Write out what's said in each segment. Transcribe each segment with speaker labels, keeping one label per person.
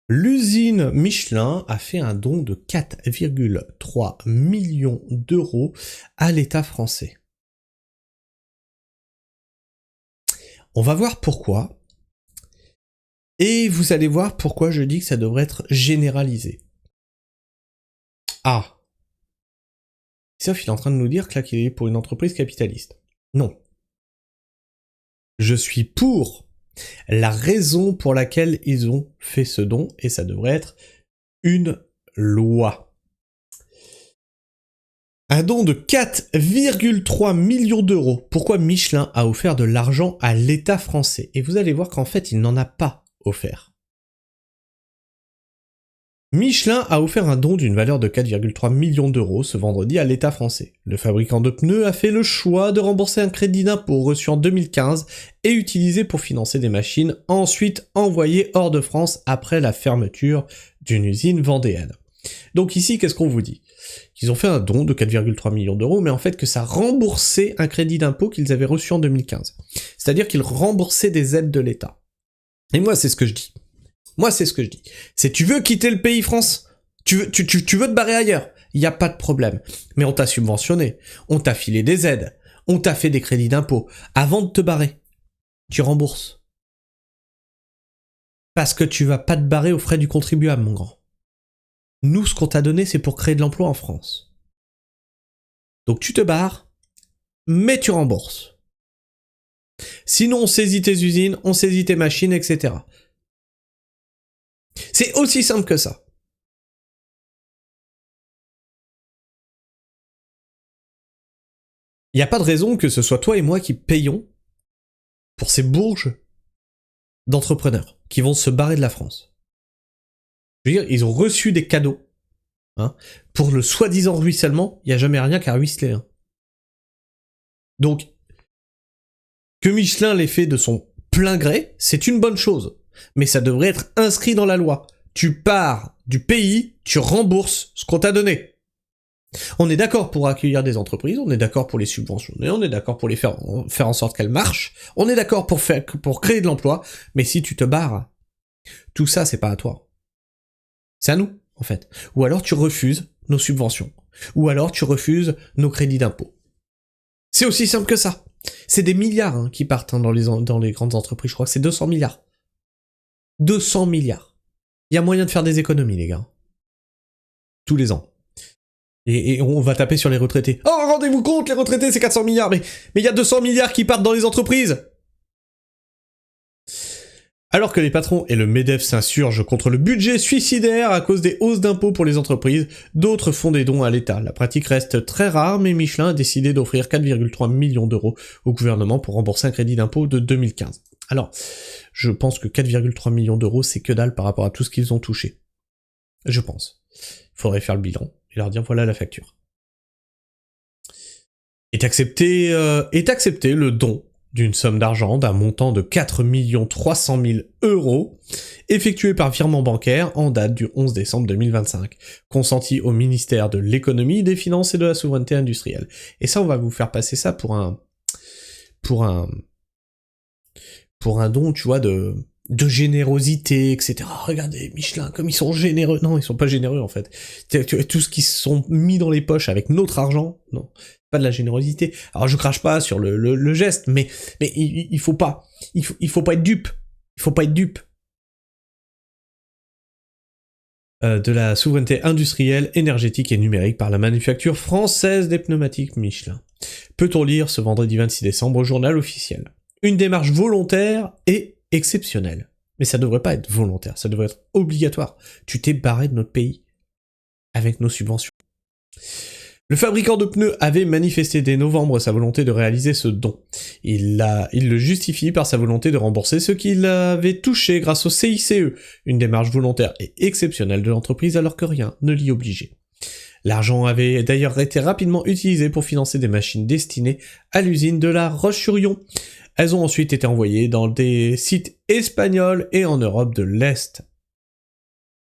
Speaker 1: L'usine Michelin a fait un don de 4,3 millions d'euros à l'État français. On va voir pourquoi. Et vous allez voir pourquoi je dis que ça devrait être généralisé. Ah. Sauf il est en train de nous dire que là qu'il est pour une entreprise capitaliste. Non. Je suis pour la raison pour laquelle ils ont fait ce don, et ça devrait être une loi. Un don de 4,3 millions d'euros. Pourquoi Michelin a offert de l'argent à l'État français? Et vous allez voir qu'en fait, il n'en a pas offert. Michelin a offert un don d'une valeur de 4,3 millions d'euros ce vendredi à l'État français. Le fabricant de pneus a fait le choix de rembourser un crédit d'impôt reçu en 2015 et utilisé pour financer des machines ensuite envoyées hors de France après la fermeture d'une usine vendéenne. Donc ici, qu'est-ce qu'on vous dit? Qu'ils ont fait un don de 4,3 millions d'euros, mais en fait que ça remboursait un crédit d'impôt qu'ils avaient reçu en 2015. C'est-à-dire qu'ils remboursaient des aides de l'État. Et moi, c'est ce que je dis. C'est tu veux quitter le pays France, tu veux te barrer ailleurs, il n'y a pas de problème. Mais on t'a subventionné, on t'a filé des aides, on t'a fait des crédits d'impôt. Avant de te barrer, tu rembourses. Parce que tu vas pas te barrer aux frais du contribuable, mon grand. Nous, ce qu'on t'a donné, c'est pour créer de l'emploi en France. Donc tu te barres, mais tu rembourses. Sinon, on saisit tes usines, on saisit tes machines, etc. C'est aussi simple que ça. Il n'y a pas de raison que ce soit toi et moi qui payons pour ces bourges d'entrepreneurs qui vont se barrer de la France. Je veux dire, ils ont reçu des cadeaux. Hein. Pour le soi-disant ruissellement, il n'y a jamais rien qu'à ruisseler. Hein. Donc, que Michelin l'ait fait de son plein gré, c'est une bonne chose. Mais ça devrait être inscrit dans la loi. Tu pars du pays, tu rembourses ce qu'on t'a donné. On est d'accord pour accueillir des entreprises, on est d'accord pour les subventionner, on est d'accord pour les faire en sorte qu'elles marchent, on est d'accord pour créer de l'emploi, mais si tu te barres, tout ça c'est pas à toi. C'est à nous, en fait. Ou alors tu refuses nos subventions. Ou alors tu refuses nos crédits d'impôt. C'est aussi simple que ça. C'est des milliards qui partent dans les grandes entreprises, je crois que c'est 200 milliards. 200 milliards. Il y a moyen de faire des économies, les gars. Tous les ans. Et on va taper sur les retraités. Oh, rendez-vous compte, les retraités, c'est 400 milliards, mais il y a 200 milliards qui partent dans les entreprises. Alors que les patrons et le MEDEF s'insurgent contre le budget suicidaire à cause des hausses d'impôts pour les entreprises, d'autres font des dons à l'État. La pratique reste très rare, mais Michelin a décidé d'offrir 4,3 millions d'euros au gouvernement pour rembourser un crédit d'impôt de 2015. Alors, je pense que 4,3 millions d'euros, c'est que dalle par rapport à tout ce qu'ils ont touché. Je pense. Il faudrait faire le bilan et leur dire voilà la facture. Est accepté le don d'une somme d'argent d'un montant de 4 300 000 euros effectué par virement bancaire en date du 11 décembre 2025, consenti au ministère de l'économie, des finances et de la souveraineté industrielle. Et ça, on va vous faire passer ça pour un don, tu vois, de générosité, etc. Regardez, Michelin, comme ils sont généreux. Non, ils sont pas généreux, en fait. Tout ce qu'ils se sont mis dans les poches avec notre argent, non, pas de la générosité. Alors, je crache pas sur le geste, mais il faut pas. Il faut pas être dupe. Il faut pas être dupe. De la souveraineté industrielle, énergétique et numérique par la manufacture française des pneumatiques Michelin. Peut-on lire ce vendredi 26 décembre au journal officiel. Une démarche volontaire et exceptionnelle. Mais ça devrait pas être volontaire, ça devrait être obligatoire. Tu t'es barré de notre pays avec nos subventions. Le fabricant de pneus avait manifesté dès novembre sa volonté de réaliser ce don. Il le justifie par sa volonté de rembourser ce qu'il avait touché grâce au CICE, une démarche volontaire et exceptionnelle de l'entreprise alors que rien ne l'y obligeait. L'argent avait d'ailleurs été rapidement utilisé pour financer des machines destinées à l'usine de La Roche-sur-Yon. Elles ont ensuite été envoyées dans des sites espagnols et en Europe de l'Est,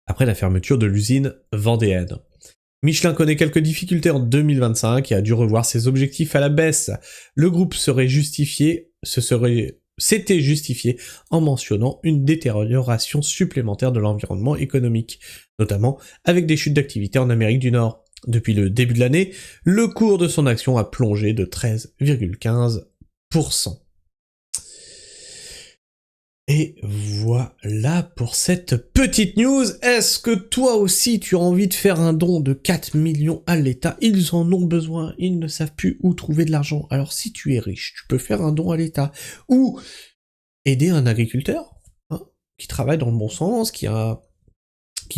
Speaker 1: après la fermeture de l'usine vendéenne. Michelin connaît quelques difficultés en 2025 et a dû revoir ses objectifs à la baisse. Le groupe se serait s'était justifié en mentionnant une détérioration supplémentaire de l'environnement économique, notamment avec des chutes d'activité en Amérique du Nord. Depuis le début de l'année, le cours de son action a plongé de 13,15%. Et voilà pour cette petite news. Est-ce que toi aussi tu as envie de faire un don de 4 millions à l'État? Ils en ont besoin, ils ne savent plus où trouver de l'argent. Alors si tu es riche, tu peux faire un don à l'État. Ou aider un agriculteur qui travaille dans le bon sens, qui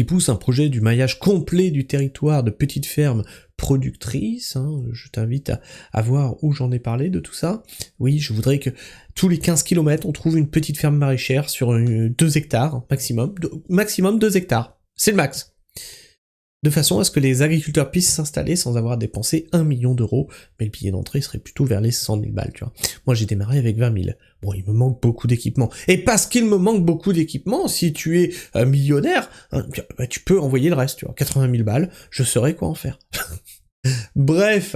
Speaker 1: pousse un projet du maillage complet du territoire de petites fermes productrices. Je t'invite à voir où j'en ai parlé de tout ça. Oui, je voudrais que tous les 15 km, on trouve une petite ferme maraîchère sur 2 hectares maximum. Maximum 2 hectares. C'est le max. De façon à ce que les agriculteurs puissent s'installer sans avoir à dépenser 1 million d'euros, mais le billet d'entrée serait plutôt vers les 100 000 balles, tu vois. Moi, j'ai démarré avec 20 000. Bon, il me manque beaucoup d'équipements. Et parce qu'il me manque beaucoup d'équipements, si tu es millionnaire, bah, tu peux envoyer le reste, tu vois. 80 000 balles, je saurais quoi en faire. Bref.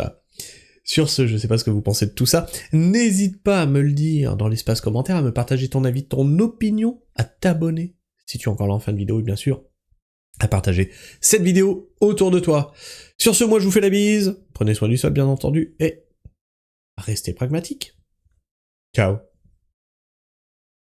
Speaker 1: Sur ce, je sais pas ce que vous pensez de tout ça. N'hésite pas à me le dire dans l'espace commentaire, à me partager ton avis, ton opinion, à t'abonner, si tu es encore là en fin de vidéo, et bien sûr, à partager cette vidéo autour de toi. Sur ce, moi je vous fais la bise, prenez soin du sol bien entendu, et restez pragmatiques. Ciao.